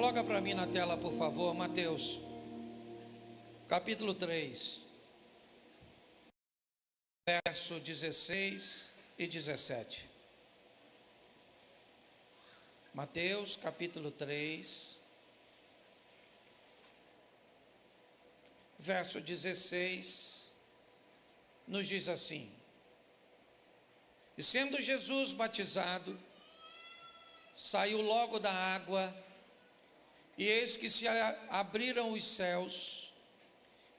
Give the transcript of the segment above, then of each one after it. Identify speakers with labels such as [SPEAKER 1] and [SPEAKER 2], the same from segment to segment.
[SPEAKER 1] Coloca para mim na tela, por favor, Mateus, capítulo 3, verso 16 e 17. Mateus, capítulo 3, verso 16, nos diz assim: E sendo Jesus batizado, saiu logo da água, e eis que se abriram os céus,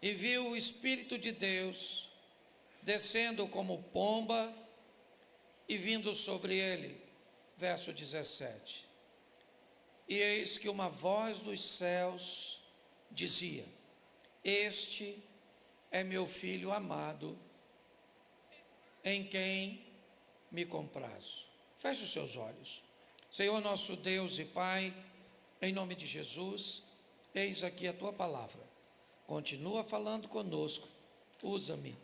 [SPEAKER 1] e viu o Espírito de Deus descendo como pomba e vindo sobre ele. Verso 17. E eis que uma voz dos céus dizia: Este é meu filho amado, em quem me comprazo. Feche os seus olhos. Senhor nosso Deus e Pai, em nome de Jesus, eis aqui a tua palavra. Continua falando conosco. Usa-me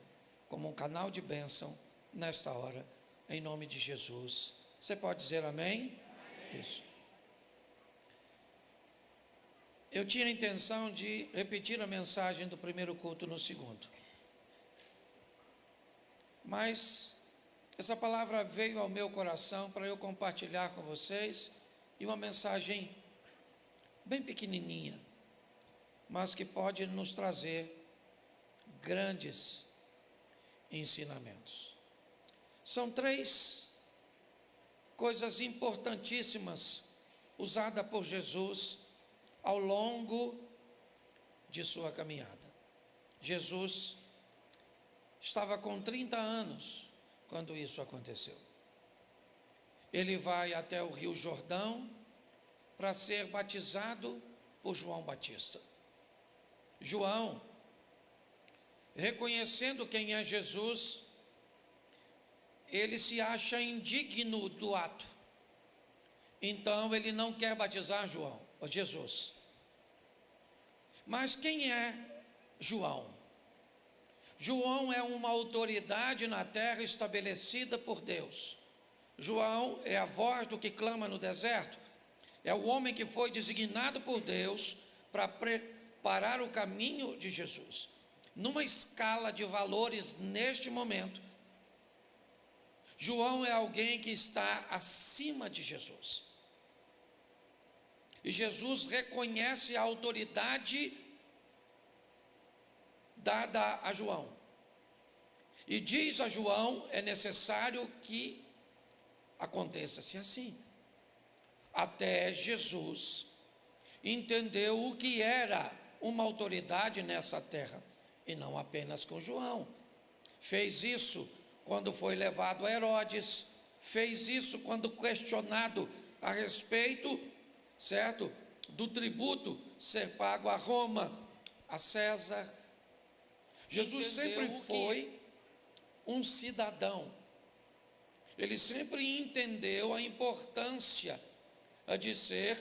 [SPEAKER 1] como um canal de bênção nesta hora, em nome de Jesus. Você pode dizer amém? Amém. Isso. Eu tinha a intenção de repetir a mensagem do primeiro culto no segundo, mas essa palavra veio ao meu coração para eu compartilhar com vocês, e uma mensagem bem pequenininha, mas que pode nos trazer grandes ensinamentos. São 3 coisas importantíssimas usadas por Jesus ao longo de sua caminhada. Jesus estava com 30 anos quando isso aconteceu. Ele vai até o Rio Jordão para ser batizado por João Batista. João, reconhecendo quem é Jesus, ele se acha indigno do ato. Então ele não quer batizar Jesus. Mas quem é João? João é uma autoridade na terra estabelecida por Deus. João é a voz do que clama no deserto. É o homem que foi designado por Deus para preparar o caminho de Jesus. Numa escala de valores neste momento, João é alguém que está acima de Jesus. E Jesus reconhece a autoridade dada a João. E diz a João: é necessário que aconteça-se assim. Até Jesus entendeu o que era uma autoridade nessa terra, e não apenas com João. Fez isso quando foi levado a Herodes, fez isso quando questionado a respeito, certo, do tributo ser pago a Roma, a César. Jesus sempre foi um cidadão. Ele sempre entendeu a importância de ser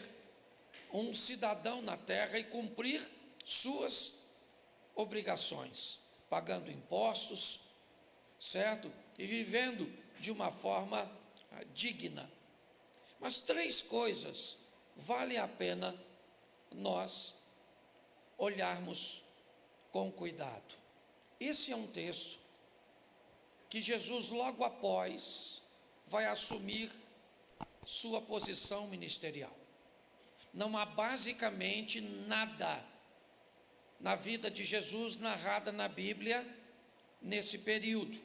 [SPEAKER 1] um cidadão na terra e cumprir suas obrigações, pagando impostos, certo? E vivendo de uma forma digna. Mas 3 coisas vale a pena nós olharmos com cuidado. Esse é um texto que Jesus, logo após, vai assumir sua posição ministerial. Não há basicamente nada na vida de Jesus narrada na Bíblia nesse período.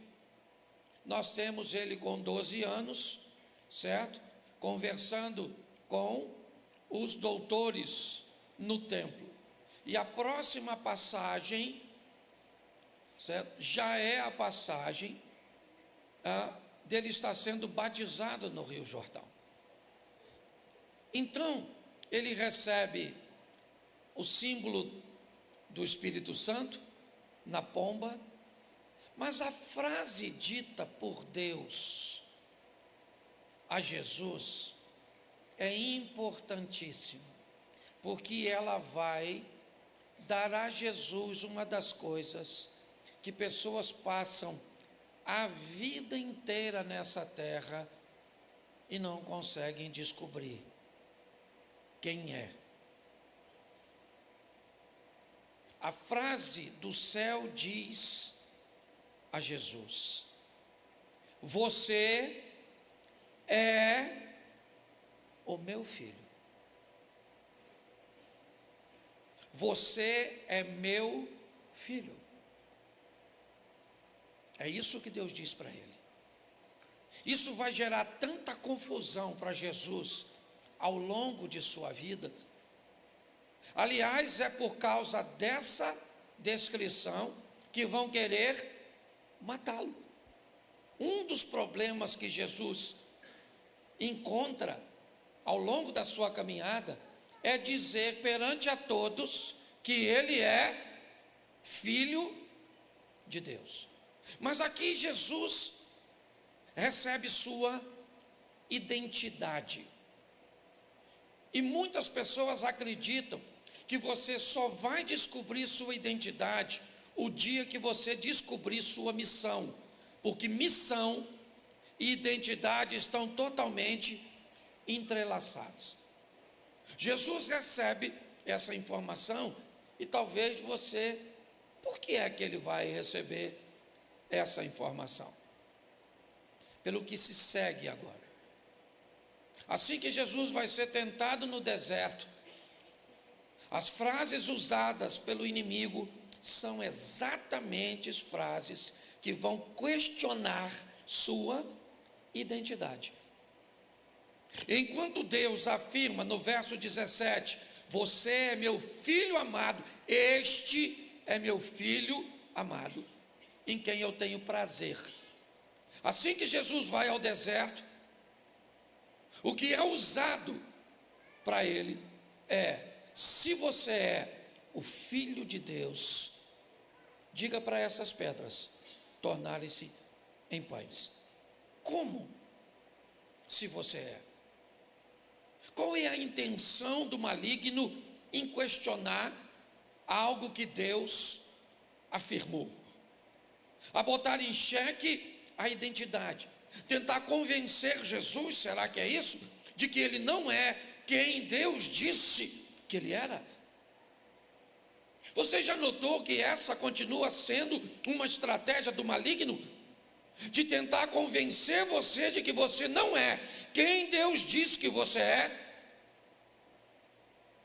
[SPEAKER 1] Nós temos ele com 12 anos, certo? Conversando com os doutores no templo. E a próxima passagem, certo, já é a passagem dele estar sendo batizado no Rio Jordão. Então, ele recebe o símbolo do Espírito Santo na pomba, mas a frase dita por Deus a Jesus é importantíssima, porque ela vai dar a Jesus uma das coisas que pessoas passam a vida inteira nessa terra e não conseguem descobrir: quem é a frase do céu diz a Jesus: você é o meu filho. Você é meu filho. É isso que Deus diz para ele. Isso vai gerar tanta confusão para Jesus ao longo de sua vida. Aliás, é por causa dessa descrição que vão querer matá-lo. Um dos problemas que Jesus encontra ao longo da sua caminhada é dizer perante a todos que ele é filho de Deus. Mas aqui Jesus recebe sua identidade. E muitas pessoas acreditam que você só vai descobrir sua identidade o dia que você descobrir sua missão, porque missão e identidade estão totalmente entrelaçados. Jesus recebe essa informação e talvez você, por que é que ele vai receber essa informação? Pelo que se segue agora. Assim que Jesus vai ser tentado no deserto, as frases usadas pelo inimigo são exatamente as frases que vão questionar sua identidade. Enquanto Deus afirma no verso 17: você é meu filho amado, este é meu filho amado, em quem eu tenho prazer. Assim que Jesus vai ao deserto, o que é usado para ele é: se você é o filho de Deus, diga para essas pedras tornarem-se em pães. Como? Se você é. Qual é a intenção do maligno em questionar algo que Deus afirmou? A botar em xeque a identidade, tentar convencer Jesus, será que é isso? De que ele não é quem Deus disse que ele era. Você já notou que essa continua sendo uma estratégia do maligno? De tentar convencer você de que você não é quem Deus diz que você é.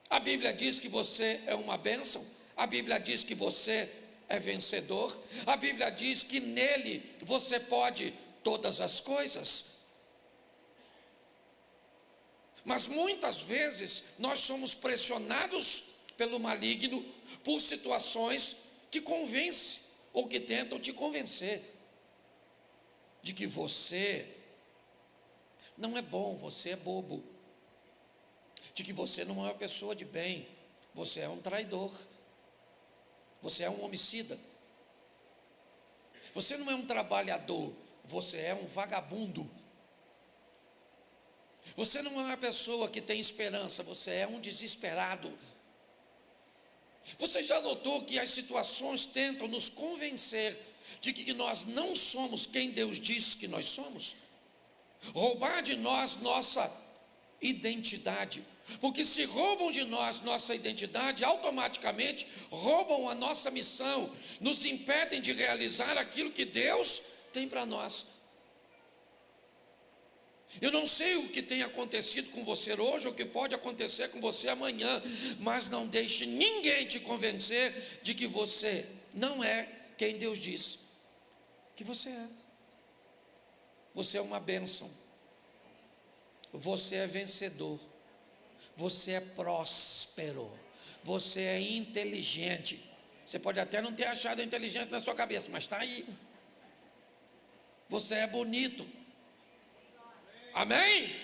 [SPEAKER 1] A Bíblia diz que você é uma bênção. A Bíblia diz que você é vencedor. A Bíblia diz que nele você pode todas as coisas. Mas muitas vezes nós somos pressionados pelo maligno por situações que convencem ou que tentam te convencer de que você não é bom, você é bobo, de que você não é uma pessoa de bem, você é um traidor, você é um homicida, você não é um trabalhador, você é um vagabundo, você não é uma pessoa que tem esperança, você é um desesperado. Você já notou que as situações tentam nos convencer de que nós não somos quem Deus diz que nós somos? Roubar de nós nossa identidade, porque se roubam de nós nossa identidade, automaticamente roubam a nossa missão, nos impedem de realizar aquilo que Deus tem para nós. Eu não sei o que tem acontecido com você hoje, ou o que pode acontecer com você amanhã, mas não deixe ninguém te convencer de que você não é quem Deus diz que você é. Você é uma bênção, você é vencedor, você é próspero, você é inteligente. Você pode até não ter achado a inteligência na sua cabeça, mas está aí. Você é bonito. Amém?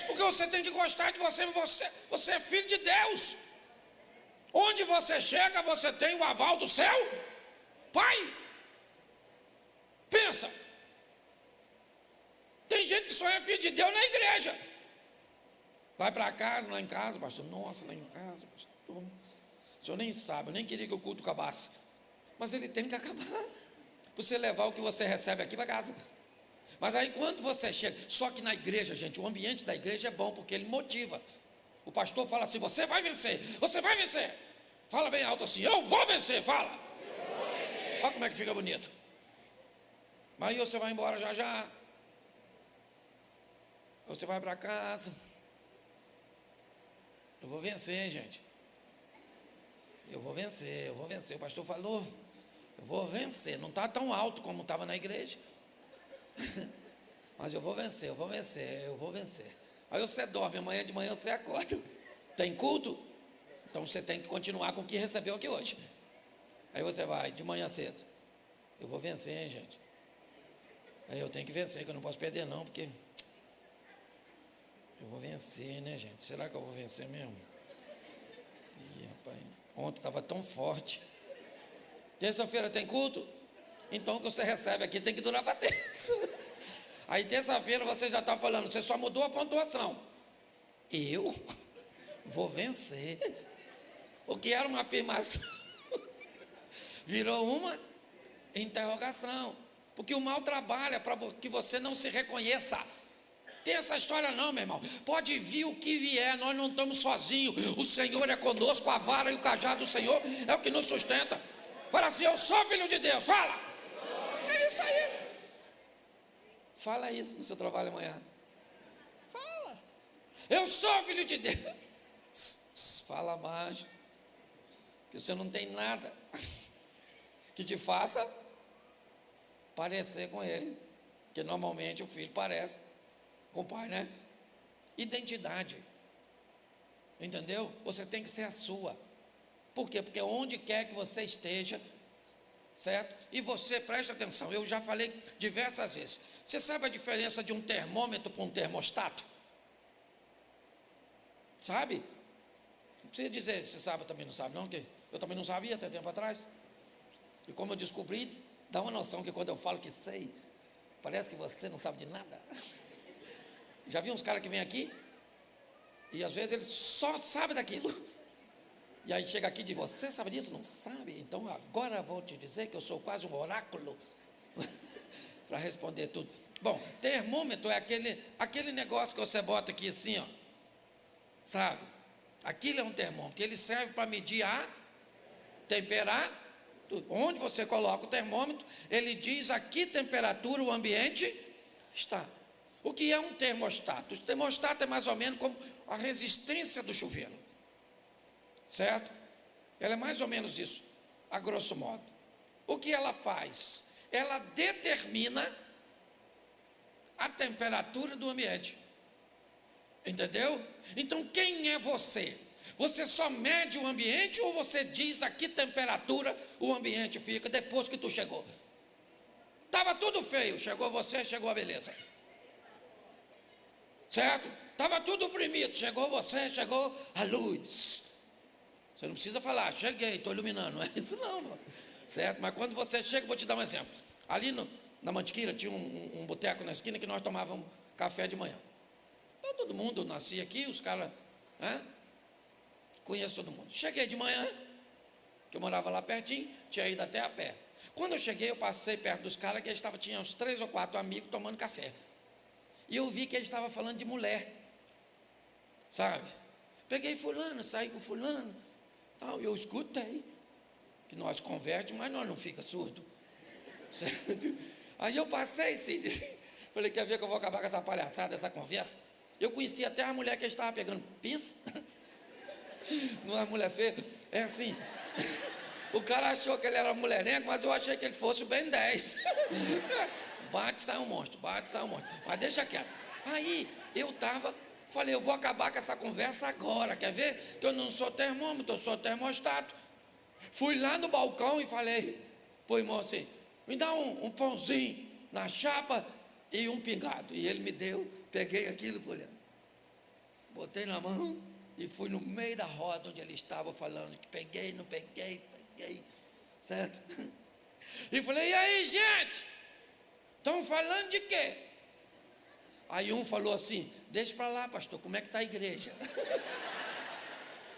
[SPEAKER 1] Porque você tem que gostar de você. Você é filho de Deus. Onde você chega, você tem o aval do céu. Pai, pensa. Tem gente que só é filho de Deus na igreja. Vai para casa, lá em casa, pastor. Nossa, lá em casa, pastor. O senhor nem sabe, eu nem queria que o culto acabasse. Mas ele tem que acabar. Para você levar o que você recebe aqui para casa. Mas aí quando você chega, só que na igreja, gente, o ambiente da igreja é bom, porque ele motiva. O pastor fala assim: você vai vencer, Fala bem alto assim, eu vou vencer, fala. Olha como é que fica bonito. Mas aí você vai embora já já. Você vai para casa. Eu vou vencer, gente. Eu vou vencer. O pastor falou, eu vou vencer. Não está tão alto como estava na igreja. Mas eu vou vencer. Aí você dorme, amanhã de manhã você acorda. Tem culto? Então você tem que continuar com o que recebeu aqui hoje. Aí você vai, de manhã cedo. Eu vou vencer, hein, gente. Aí eu tenho que vencer, que eu não posso perder não, porque... Eu vou vencer, né, gente? Será que eu vou vencer mesmo? Ih, rapaz, ontem estava tão forte. Terça-feira tem culto? Então o que você recebe aqui tem que durar para terça. Aí terça-feira você já está falando, você só mudou a pontuação. Eu vou vencer. O que era uma afirmação virou uma interrogação. Porque o mal trabalha para que você não se reconheça. Tem essa história não, meu irmão. Pode vir o que vier, nós não estamos sozinhos. O Senhor é conosco, a vara e o cajado do Senhor é o que nos sustenta. Fala assim, eu sou filho de Deus, fala. É isso aí. Fala isso no seu trabalho amanhã. Fala. Eu sou filho de Deus. Fala mais. Que você não tem nada que te faça parecer com ele. Porque normalmente o filho parece com o pai, né? Identidade. Entendeu? Você tem que ser a sua. Por quê? Porque onde quer que você esteja, certo? E você, preste atenção, eu já falei diversas vezes. Você sabe a diferença de um termômetro para um termostato? Sabe? Não precisa dizer, você sabe, também não sabe, não, que eu também não sabia até tempo atrás. E como eu descobri, dá uma noção que quando eu falo que sei, parece que você não sabe de nada. Já vi uns caras que vêm aqui e às vezes eles só sabem daquilo. E aí chega aqui e diz, você sabe disso? Não sabe? Então agora vou te dizer que eu sou quase um oráculo para responder tudo. Bom, termômetro é aquele negócio que você bota aqui assim, ó. Sabe? Aquilo é um termômetro. Ele serve para medir a temperatura. Onde você coloca o termômetro, ele diz a que temperatura o ambiente está. O que é um termostato? O termostato é mais ou menos como a resistência do chuveiro, certo? Ela é mais ou menos isso, a grosso modo. O que ela faz? Ela determina a temperatura do ambiente, entendeu? Então quem é você? Você só mede o ambiente ou você diz a que temperatura o ambiente fica depois que tu chegou? Estava tudo feio, chegou você, chegou a beleza. Certo? Estava tudo oprimido, chegou você, chegou a luz. Você não precisa falar, cheguei, estou iluminando, não é isso não, mano. Certo? Mas quando você chega, vou te dar um exemplo. Ali na Mantiqueira tinha um boteco na esquina que nós tomávamos café de manhã. Então todo mundo nascia aqui, os caras, né? Conheço todo mundo. Cheguei de manhã, que eu morava lá pertinho, tinha ido até a pé. Quando eu cheguei, eu passei perto dos caras que tinha uns 3 ou 4 amigos tomando café. E eu vi que ele estava falando de mulher, sabe? Peguei fulano, saí com fulano, tal, eu escutei, que nós converte, mas nós não fica surdo, certo? Aí eu passei, Cid, falei, quer ver que eu vou acabar com essa palhaçada, essa conversa? Eu conheci até a mulher que ele estava pegando, pensa, não é mulher feia, é assim, o cara achou que ele era mulherengo, mas eu achei que ele fosse bem 10, bate, sai um monstro, mas deixa quieto. Aí eu falei, eu vou acabar com essa conversa agora, quer ver? Que eu não sou termômetro, eu sou termostato. Fui lá no balcão e falei, pô, irmão, assim, me dá um pãozinho na chapa e um pingado. E ele me deu, peguei aquilo, olhando, botei na mão e fui no meio da roda onde ele estava falando, que peguei, não peguei, certo? E falei, e aí, gente? Estão falando de quê? Aí um falou assim, deixa para lá, pastor, como é que está a igreja?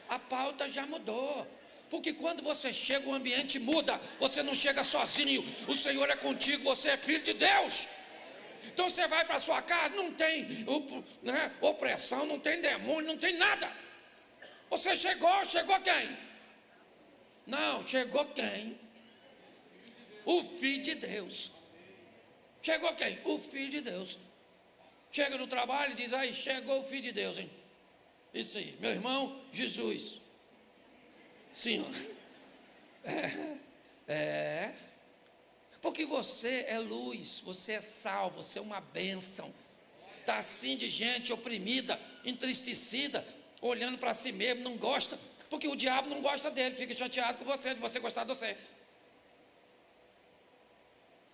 [SPEAKER 1] A pauta já mudou. Porque quando você chega, o ambiente muda. Você não chega sozinho. O Senhor é contigo, você é filho de Deus. Então você vai para a sua casa, não tem opressão, não tem demônio, não tem nada. Você chegou quem? Não, chegou quem? O Filho de Deus. Chegou quem? O Filho de Deus. Chega no trabalho e diz, aí, chegou o Filho de Deus, hein? Isso aí, meu irmão, Jesus. Sim, porque você é luz, você é sal, você é uma bênção. Está assim de gente oprimida, entristecida, olhando para si mesmo, não gosta, porque o diabo não gosta dele, fica chateado com você, de você gostar de você.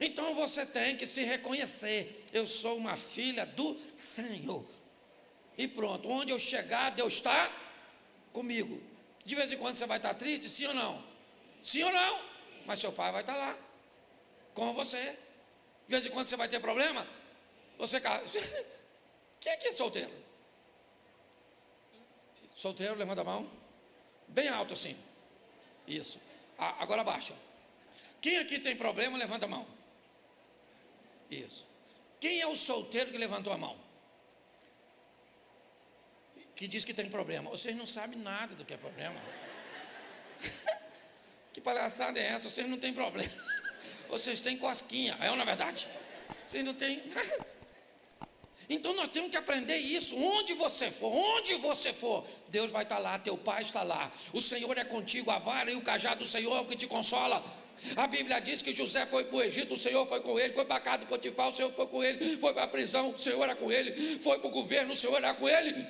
[SPEAKER 1] Então você tem que se reconhecer, eu sou uma filha do Senhor. E pronto, onde eu chegar, Deus está comigo. De vez em quando você vai estar triste, sim ou não? Sim ou não? Mas seu pai vai estar lá, com você. De vez em quando você vai ter problema, você... Quem aqui é solteiro? Solteiro, levanta a mão. Bem alto assim. Isso. Agora abaixa. Quem aqui tem problema, levanta a mão. Isso. Quem é o solteiro que levantou a mão? Que diz que tem problema. Vocês não sabem nada do que é problema. Que palhaçada é essa? Vocês não têm problema. Vocês têm cosquinha. É ou não é verdade? Vocês não têm... Então nós temos que aprender isso. Onde você for, Deus vai estar lá, teu pai está lá. O Senhor é contigo, a vara e o cajado do Senhor é o que te consola. A Bíblia diz que José foi para o Egito, o Senhor foi com ele. Foi para a casa do Potifar, o Senhor foi com ele. Foi para a prisão, o Senhor era com ele. Foi para o governo, o Senhor era com ele.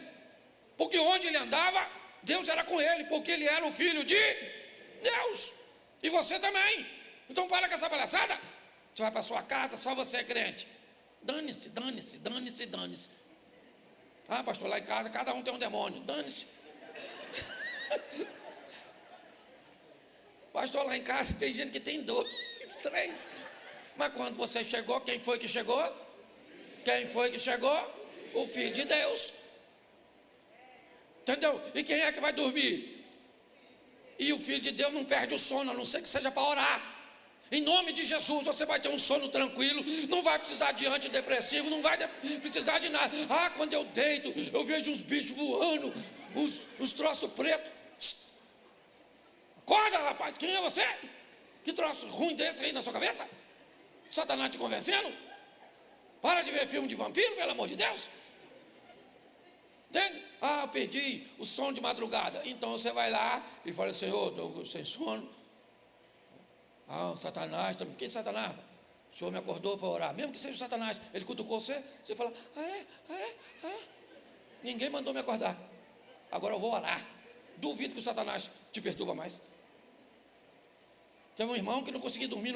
[SPEAKER 1] Porque onde ele andava, Deus era com ele, porque ele era o filho de Deus. E você também. Então para com essa palhaçada. Você vai para a sua casa, só você é crente. Dane-se, dane-se, dane-se, dane-se. Ah, pastor, lá em casa cada um tem um demônio. Dane-se. Pastor, lá em casa tem gente que tem 2, 3. Mas quando você chegou, quem foi que chegou? Quem foi que chegou? O Filho de Deus. Entendeu? E quem é que vai dormir? E o Filho de Deus não perde o sono, a não ser que seja para orar. Em nome de Jesus, você vai ter um sono tranquilo, não vai precisar de antidepressivo, não vai precisar de nada. Ah, quando eu deito, eu vejo uns bichos voando, uns troços pretos. Acorda, rapaz, quem é você? Que troço ruim desse aí na sua cabeça? Satanás te convencendo? Para de ver filme de vampiro, pelo amor de Deus. Entende? Ah, eu perdi o sono de madrugada. Então você vai lá e fala, Senhor, estou sem sono. Ah, Satanás, que Satanás? O Senhor me acordou para orar. Mesmo que seja o Satanás, ele cutucou você, você fala, ninguém mandou me acordar. Agora eu vou orar. Duvido que o Satanás te perturba mais. Teve um irmão que não conseguia dormir,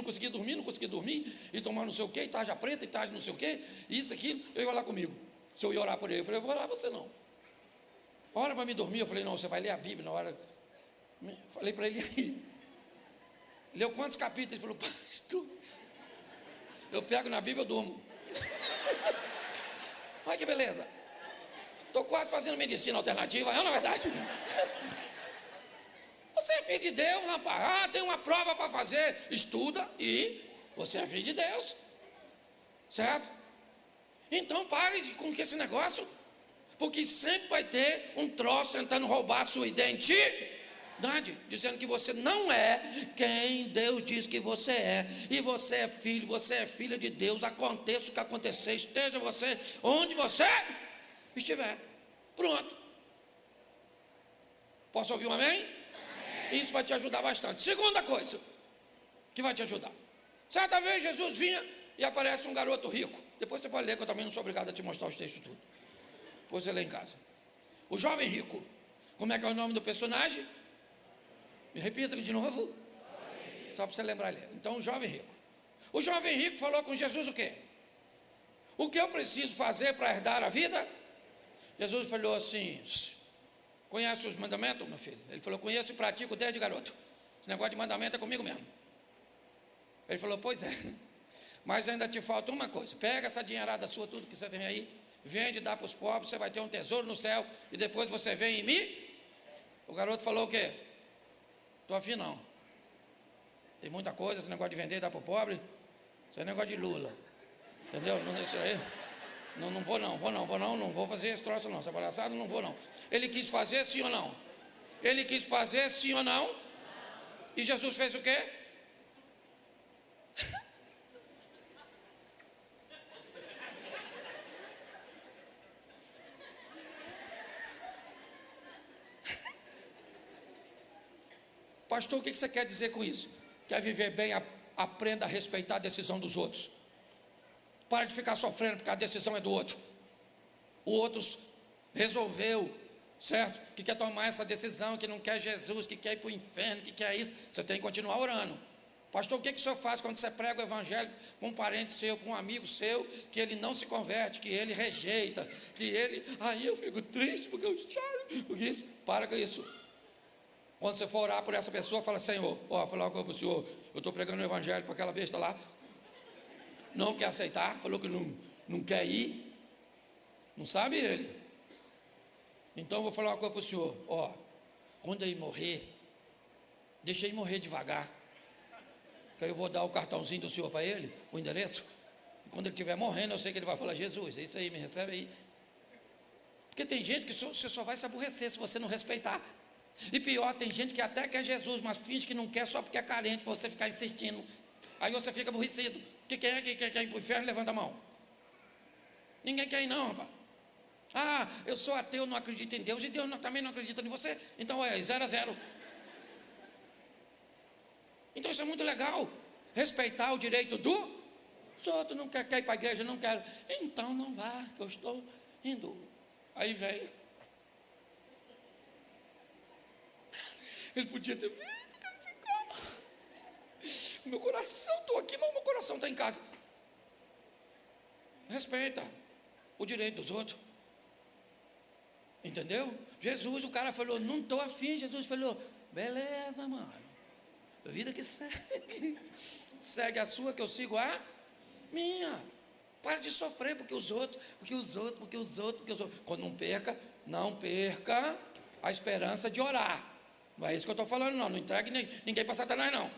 [SPEAKER 1] e tomar não sei o quê, e tarja preta, e tarja não sei o quê, isso, aquilo, eu ia lá comigo. Se eu ia orar por ele, eu falei, eu vou orar você não. Ora para me dormir, eu falei, não, você vai ler a Bíblia na hora. Falei para ele aí. Leu quantos capítulos? Ele falou, pastor, eu pego na Bíblia, eu durmo. Olha que beleza. Estou quase fazendo medicina alternativa, é na verdade? Você é filho de Deus, rapaz. Ah, tem uma prova para fazer. Estuda e você é filho de Deus. Certo? Então pare com esse negócio, porque sempre vai ter um troço tentando roubar a sua identidade, dizendo que você não é quem Deus diz que você é, e você é filho, você é filha de Deus, aconteça o que acontecer, esteja você onde você estiver, pronto. Posso ouvir um amém? Isso vai te ajudar bastante. Segunda coisa que vai te ajudar, certa vez Jesus vinha e aparece um garoto rico. Depois você pode ler, que eu também não sou obrigado a te mostrar os textos tudo, depois você lê em casa. O jovem rico. Como é que é o nome do personagem? Me repita de novo, só para você lembrar ali. Então, o jovem rico. O jovem rico falou com Jesus o quê? O que eu preciso fazer para herdar a vida? Jesus falou assim, conhece os mandamentos, meu filho? Ele falou, conheço e pratico desde garoto. Esse negócio de mandamento é comigo mesmo. Ele falou, pois é, mas ainda te falta uma coisa. Pega essa dinheirada sua, tudo que você tem aí, vende e dá para os pobres, você vai ter um tesouro no céu, e depois você vem em mim. O garoto falou o quê? Estou afim não. Tem muita coisa, esse negócio de vender e dar para o pobre, isso é negócio de Lula. Entendeu? Não, isso aí, não vou fazer esse troço não, essa palhaçada não vou não. Ele quis fazer sim ou não? Ele quis fazer sim ou não? E Jesus fez o quê? Pastor, o que você quer dizer com isso? Quer viver bem? Aprenda a respeitar a decisão dos outros. Para de ficar sofrendo porque a decisão é do outro. O outro resolveu, certo? Que quer tomar essa decisão, que não quer Jesus, que quer ir para o inferno, que quer isso. Você tem que continuar orando. Pastor, o que o senhor faz quando você prega o evangelho para um parente seu, para um amigo seu, que ele não se converte, que ele rejeita, que ele... Aí eu fico triste porque eu choro, porque isso... Para com isso. Quando você for orar por essa pessoa, fala: Senhor, falar uma coisa para o senhor, eu estou pregando o evangelho para aquela besta lá, não quer aceitar, falou que não quer ir, não sabe ele. Então eu vou falar uma coisa para o senhor: quando ele morrer, deixa ele morrer devagar, que aí eu vou dar o cartãozinho do senhor para ele, o endereço, e quando ele estiver morrendo, eu sei que ele vai falar: Jesus, é isso aí, me recebe aí. Porque tem gente que você só vai se aborrecer se você não respeitar. E pior, tem gente que até quer Jesus, mas finge que não quer só porque é carente, para você ficar insistindo. Aí você fica aborrecido. Que quem é que quer ir para o inferno? Levanta a mão. Ninguém quer ir não, rapaz. Eu sou ateu, não acredito em Deus, e Deus também não acredita em você. Então é 0-0. Então isso é muito legal. Respeitar o direito dos outros. Não quer ir para a igreja, não quero. Então não vá, que eu estou indo. Aí vem. Ele podia ter vindo, quero ficar. Meu coração, estou aqui, mas meu coração está em casa. Respeita o direito dos outros. Entendeu? Jesus, o cara falou: não estou afim. Jesus falou: beleza, mano. Vida que segue. Segue a sua, que eu sigo a minha. Para de sofrer porque os outros. Quando não perca a esperança de orar. Não é isso que eu estou falando, não entregue ninguém para Satanás, não.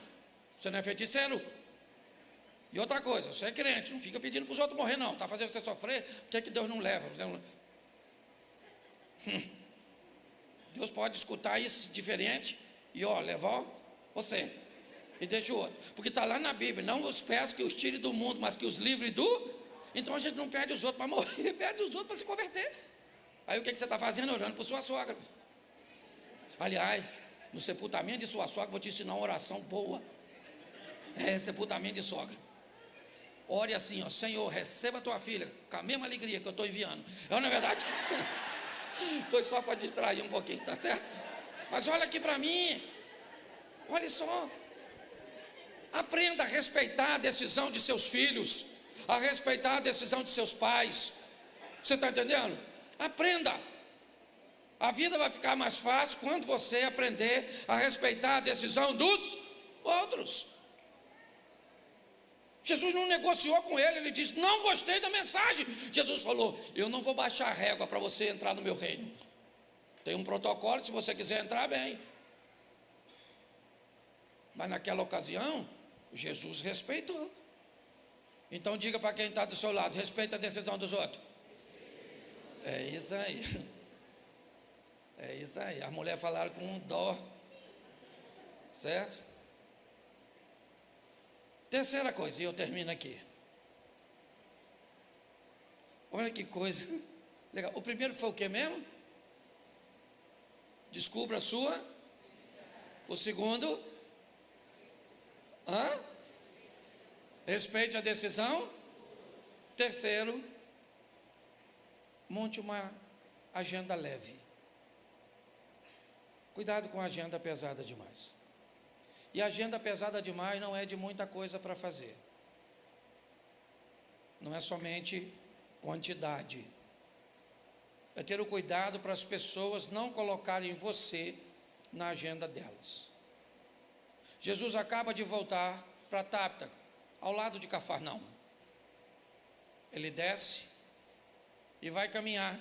[SPEAKER 1] Você não é feiticeiro. E outra coisa, você é crente, não fica pedindo para os outros morrer, não. Está fazendo você sofrer, por que Deus não leva? Deus pode escutar isso diferente e levar você e deixa o outro. Porque está lá na Bíblia: não vos peço que os tire do mundo, mas que os livre do... Então a gente não pede os outros para morrer, pede os outros para se converter. Aí o que você está fazendo? Orando por sua sogra. Aliás, no sepultamento de sua sogra, vou te ensinar uma oração boa. Sepultamento de sogra. Ore assim: Senhor, receba a tua filha com a mesma alegria que eu estou enviando. Não é verdade? Foi só para distrair um pouquinho, tá certo? Mas olha aqui para mim. Olha só. Aprenda a respeitar a decisão de seus filhos, a respeitar a decisão de seus pais. Você está entendendo? Aprenda. A vida vai ficar mais fácil quando você aprender a respeitar a decisão dos outros. Jesus não negociou com ele, ele disse: não gostei da mensagem. Jesus falou: eu não vou baixar a régua para você entrar no meu reino. Tem um protocolo, se você quiser entrar, bem. Mas naquela ocasião, Jesus respeitou. Então diga para quem está do seu lado: respeita a decisão dos outros. É isso aí. É isso aí. As mulheres falaram com um dó. Certo? Terceira coisa, e eu termino aqui. Olha que coisa legal. O primeiro foi o que mesmo? Descubra a sua. O segundo? Respeite a decisão. Terceiro, monte uma agenda leve. Cuidado com a agenda pesada demais. E a agenda pesada demais não é de muita coisa para fazer. Não é somente quantidade. É ter o cuidado para as pessoas não colocarem você na agenda delas. Jesus acaba de voltar para Tábita, ao lado de Cafarnaum. Ele desce e vai caminhar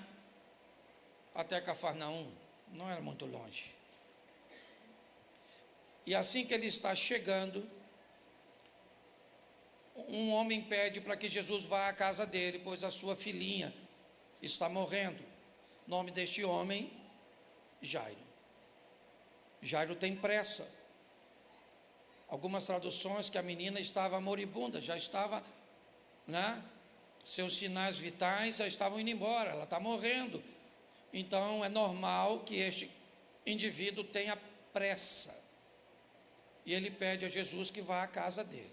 [SPEAKER 1] até Cafarnaum. Não era muito longe. E assim que ele está chegando, um homem pede para que Jesus vá à casa dele, pois a sua filhinha está morrendo. O nome deste homem, Jairo. Jairo tem pressa. Algumas traduções que a menina estava moribunda, já estava, né? Seus sinais vitais já estavam indo embora, ela está morrendo. Então é normal que este indivíduo tenha pressa. E ele pede a Jesus que vá à casa dele.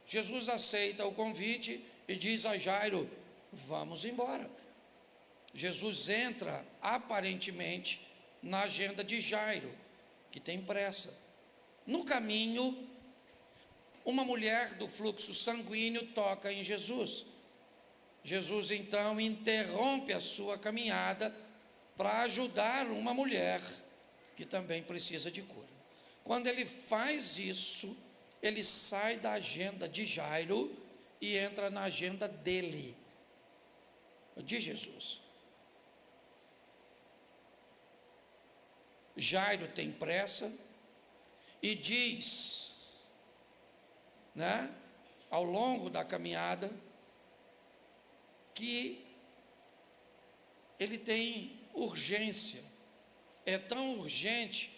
[SPEAKER 1] Jesus aceita o convite e diz a Jairo: vamos embora. Jesus entra aparentemente na agenda de Jairo, que tem pressa. No caminho, uma mulher do fluxo sanguíneo toca em Jesus. Jesus então interrompe a sua caminhada para ajudar uma mulher que também precisa de cura. Quando ele faz isso, ele sai da agenda de Jairo e entra na agenda dele, de Jesus. Jairo tem pressa e diz, né, ao longo da caminhada, que ele tem urgência. É tão urgente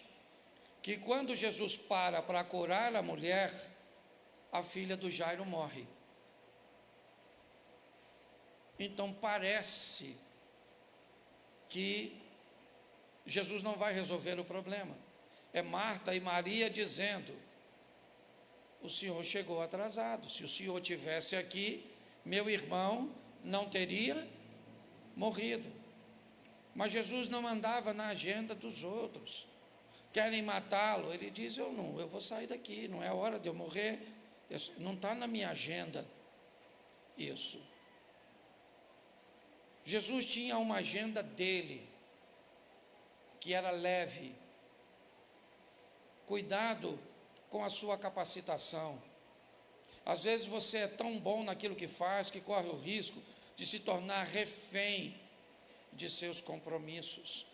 [SPEAKER 1] que quando Jesus para curar a mulher, a filha do Jairo morre. Então parece que Jesus não vai resolver o problema. É Marta e Maria dizendo: o Senhor chegou atrasado, se o Senhor tivesse aqui, meu irmão não teria morrido. Mas Jesus não andava na agenda dos outros. Querem matá-lo, ele diz: eu vou sair daqui, não é hora de eu morrer, não está na minha agenda isso. Jesus tinha uma agenda dele, que era leve. Cuidado com a sua capacitação. Às vezes você é tão bom naquilo que faz, que corre o risco de se tornar refém de seus compromissos.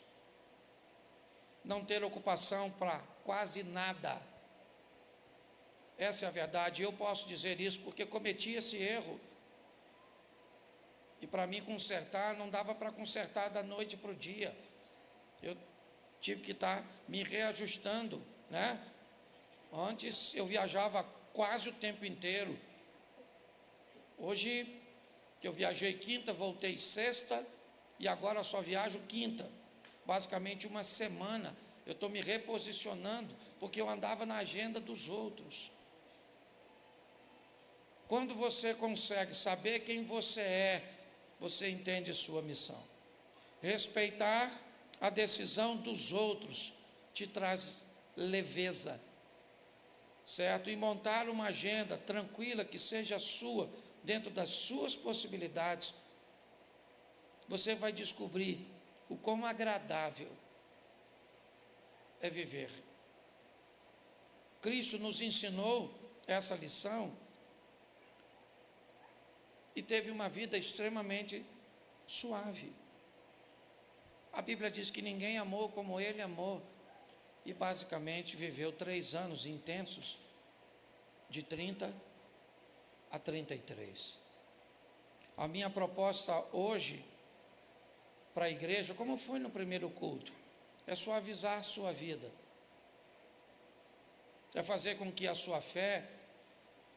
[SPEAKER 1] Não ter ocupação para quase nada. Essa é a verdade. Eu posso dizer isso porque cometi esse erro. E para mim consertar, não dava para consertar da noite para o dia. Eu tive que estar me reajustando, né? Antes eu viajava quase o tempo inteiro. Hoje, que eu viajei quinta, voltei sexta, e agora só viajo quinta. Basicamente uma semana. Eu estou me reposicionando, porque eu andava na agenda dos outros. Quando você consegue saber quem você é, você entende sua missão. Respeitar a decisão dos outros te traz leveza, certo? E montar uma agenda tranquila, que seja sua, dentro das suas possibilidades, você vai descobrir o quão agradável é viver. Cristo nos ensinou essa lição e teve uma vida extremamente suave. A Bíblia diz que ninguém amou como ele amou, e basicamente viveu 3 anos intensos, de 30 a 33. A minha proposta hoje para a igreja, como foi no primeiro culto, é suavizar a sua vida, é fazer com que a sua fé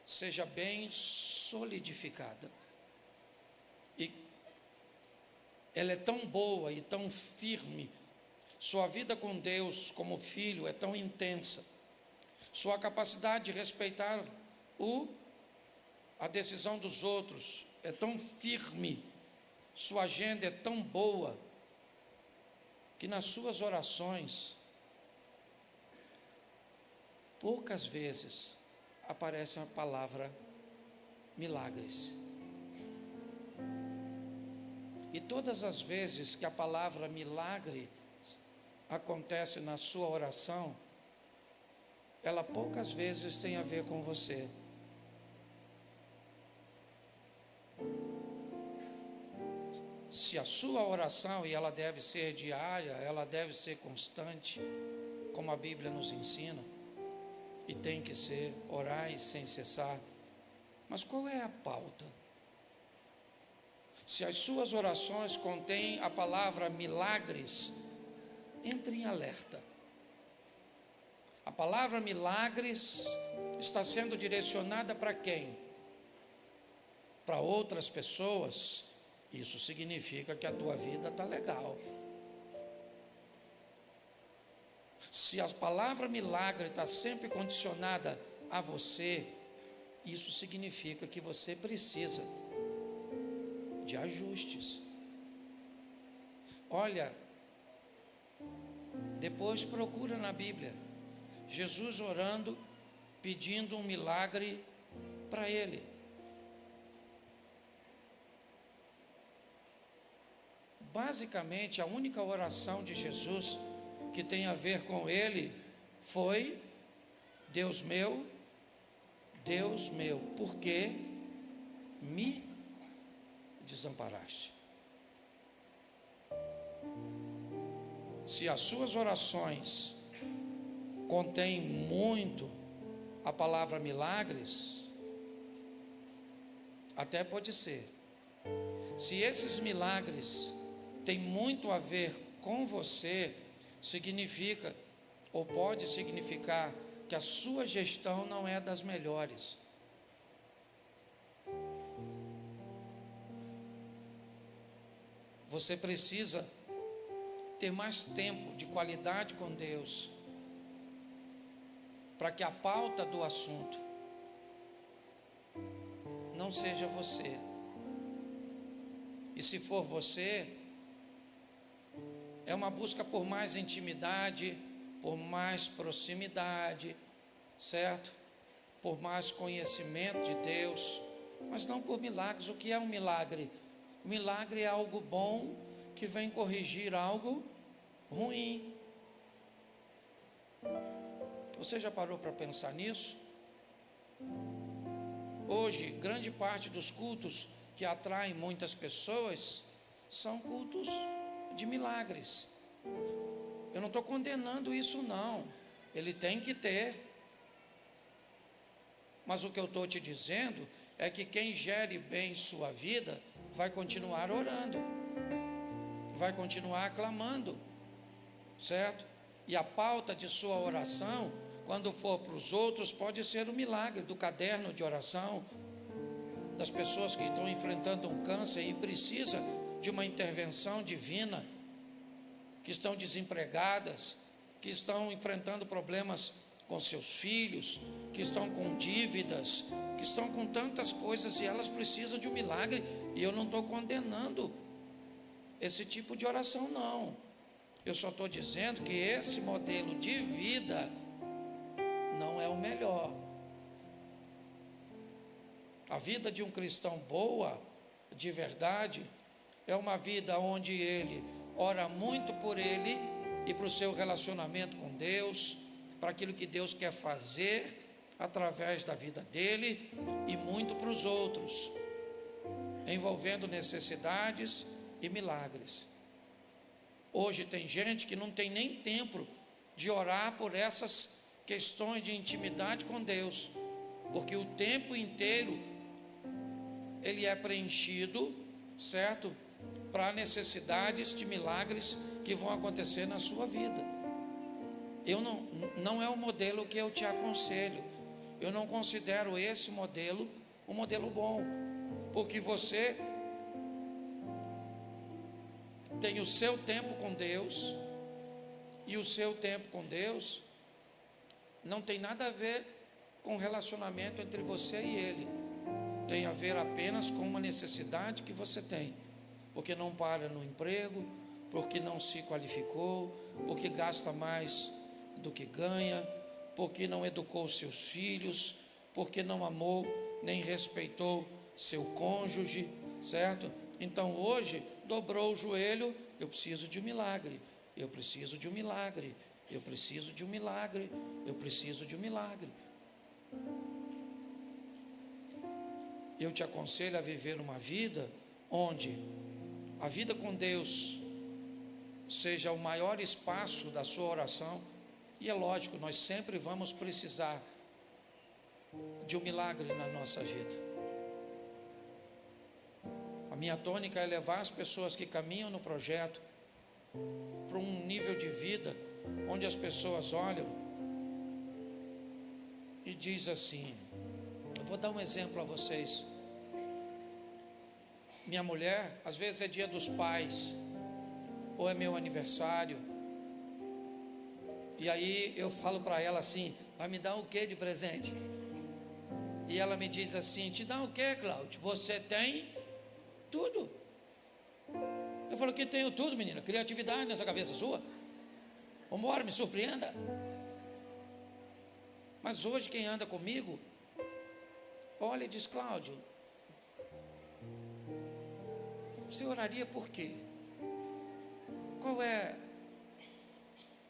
[SPEAKER 1] seja bem solidificada. E ela é tão boa e tão firme, sua vida com Deus como filho é tão intensa, sua capacidade de respeitar a decisão dos outros é tão firme, sua agenda é tão boa, que nas suas orações, poucas vezes aparece a palavra milagres. E todas as vezes que a palavra milagre acontece na sua oração, ela poucas vezes tem a ver com você. Se a sua oração, e ela deve ser diária, ela deve ser constante, como a Bíblia nos ensina, e tem que ser, orai sem cessar. Mas qual é a pauta? Se as suas orações contêm a palavra milagres, entre em alerta. A palavra milagres está sendo direcionada para quem? Para outras pessoas, isso significa que a tua vida está legal. Se a palavra milagre está sempre condicionada a você, isso significa que você precisa de ajustes. Olha, depois procura na Bíblia, Jesus orando, pedindo um milagre para ele. Basicamente, a única oração de Jesus que tem a ver com ele foi: Deus meu, por que me desamparaste? Se as suas orações contêm muito a palavra milagres, até pode ser. Se esses milagres têm muito a ver com você, significa, ou pode significar, que a sua gestão não é das melhores. Você precisa ter mais tempo de qualidade com Deus, para que a pauta do assunto não seja você. E se for você, é uma busca por mais intimidade, por mais proximidade, certo? Por mais conhecimento de Deus, mas não por milagres. O que é um milagre? O milagre é algo bom que vem corrigir algo ruim. Você já parou para pensar nisso? Hoje, grande parte dos cultos que atraem muitas pessoas são cultos de milagres. Eu não estou condenando isso, não. Ele tem que ter. Mas o que eu estou te dizendo é que quem gere bem sua vida vai continuar orando, vai continuar clamando, certo? E a pauta de sua oração, quando for para os outros, pode ser o milagre do caderno de oração, das pessoas que estão enfrentando um câncer e precisa de uma intervenção divina, que estão desempregadas, que estão enfrentando problemas com seus filhos, que estão com dívidas, que estão com tantas coisas e elas precisam de um milagre. E eu não estou condenando esse tipo de oração, não. Eu só estou dizendo que esse modelo de vida não é o melhor. A vida de um cristão boa, de verdade, é uma vida onde ele ora muito por ele e para o seu relacionamento com Deus, para aquilo que Deus quer fazer através da vida dele, e muito para os outros, envolvendo necessidades e milagres. Hoje tem gente que não tem nem tempo de orar por essas questões de intimidade com Deus, porque o tempo inteiro ele é preenchido, certo? Para necessidades de milagres que vão acontecer na sua vida. Não é o modelo que eu te aconselho. Eu não considero esse modelo um modelo bom, porque você tem o seu tempo com Deus, e o seu tempo com Deus não tem nada a ver com o relacionamento entre você e Ele. Tem a ver apenas com uma necessidade que você tem, porque não para no emprego, porque não se qualificou, porque gasta mais do que ganha, porque não educou seus filhos, porque não amou nem respeitou seu cônjuge, certo? Então hoje dobrou o joelho: eu preciso de um milagre, eu preciso de um milagre, eu preciso de um milagre, eu preciso de um milagre. Eu te aconselho a viver uma vida onde a vida com Deus seja o maior espaço da sua oração. E é lógico, nós sempre vamos precisar de um milagre na nossa vida. A minha tônica é levar as pessoas que caminham no projeto para um nível de vida onde as pessoas olham e diz assim, eu vou dar um exemplo a vocês. Minha mulher, às vezes é dia dos pais, ou é meu aniversário, e aí eu falo para ela assim, vai me dar o que de presente? E ela me diz assim, te dá o que, Cláudio? Você tem tudo. Eu falo que tenho tudo, menina, criatividade nessa cabeça sua. Vambora, me surpreenda. Mas hoje quem anda comigo, olha e diz, Cláudio, você oraria por quê? Qual é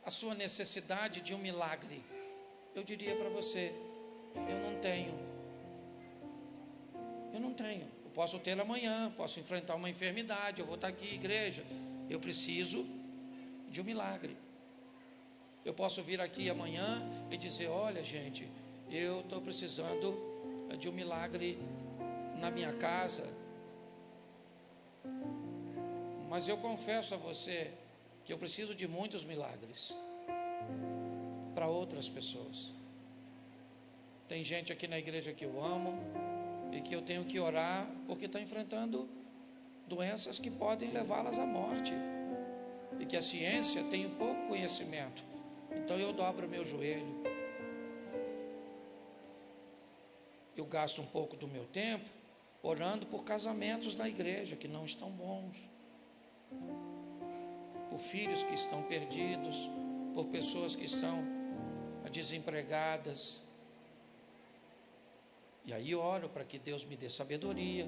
[SPEAKER 1] a sua necessidade de um milagre? Eu diria para você, eu não tenho. Eu não tenho. Eu posso ter amanhã, posso enfrentar uma enfermidade, eu vou estar aqui, igreja. Eu preciso de um milagre. Eu posso vir aqui amanhã e dizer, olha gente, eu estou precisando de um milagre na minha casa. Mas eu confesso a você que eu preciso de muitos milagres para outras pessoas. Tem gente aqui na igreja que eu amo e que eu tenho que orar porque está enfrentando doenças que podem levá-las à morte e que a ciência tem pouco conhecimento. Então eu dobro o meu joelho, eu gasto um pouco do meu tempo orando por casamentos na igreja que não estão bons, por filhos que estão perdidos, por pessoas que estão desempregadas. E aí oro para que Deus me dê sabedoria,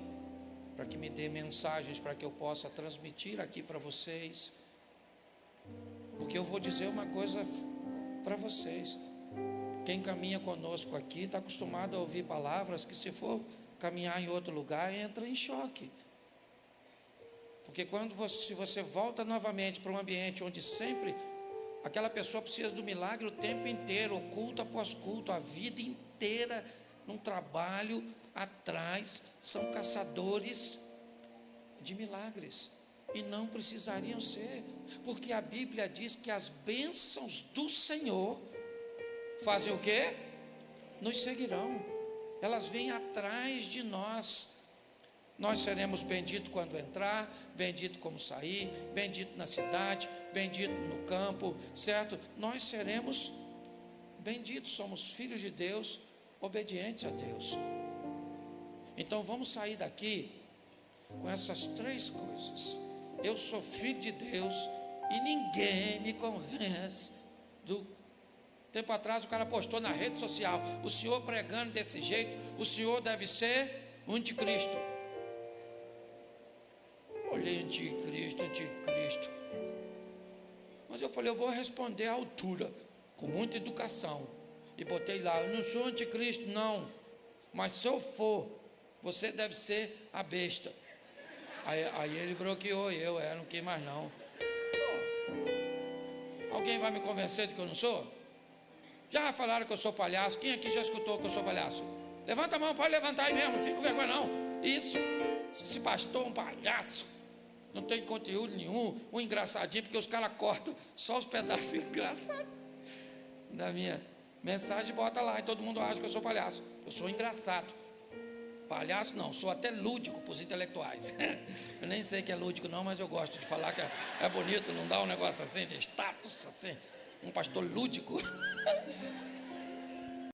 [SPEAKER 1] para que me dê mensagens para que eu possa transmitir aqui para vocês. Porque eu vou dizer uma coisa para vocês, quem caminha conosco aqui está acostumado a ouvir palavras que, se for caminhar em outro lugar, entra em choque. Porque se você volta novamente para um ambiente onde sempre aquela pessoa precisa do milagre o tempo inteiro, culto após culto, a vida inteira num trabalho atrás, são caçadores de milagres. E não precisariam ser, porque a Bíblia diz que as bênçãos do Senhor fazem o quê? Nos seguirão, elas vêm atrás de nós. Nós seremos benditos quando entrar, bendito como sair, bendito na cidade, bendito no campo, certo? Nós seremos benditos, somos filhos de Deus, obedientes a Deus. Então vamos sair daqui com essas três coisas. Eu sou filho de Deus e ninguém me convence do... Tempo atrás o cara postou na rede social, o senhor pregando desse jeito, o senhor deve ser o anticristo. Olhei, anticristo. Mas eu falei, eu vou responder à altura, com muita educação. E botei lá, eu não sou anticristo não, mas se eu for, você deve ser a besta. Aí ele bloqueou eu, não quis mais não. Alguém vai me convencer de que eu não sou? Já falaram que eu sou palhaço? Quem aqui já escutou que eu sou palhaço? Levanta a mão, pode levantar aí mesmo, não fica com vergonha não. Isso, esse pastor é um palhaço, não tem conteúdo nenhum, um engraçadinho, porque os caras cortam só os pedaços engraçados da minha mensagem e bota lá, e todo mundo acha que eu sou palhaço. Eu sou engraçado. Palhaço não, sou até lúdico para os intelectuais. Eu nem sei que é lúdico não, mas eu gosto de falar que é bonito, não dá um negócio assim de status, assim, um pastor lúdico.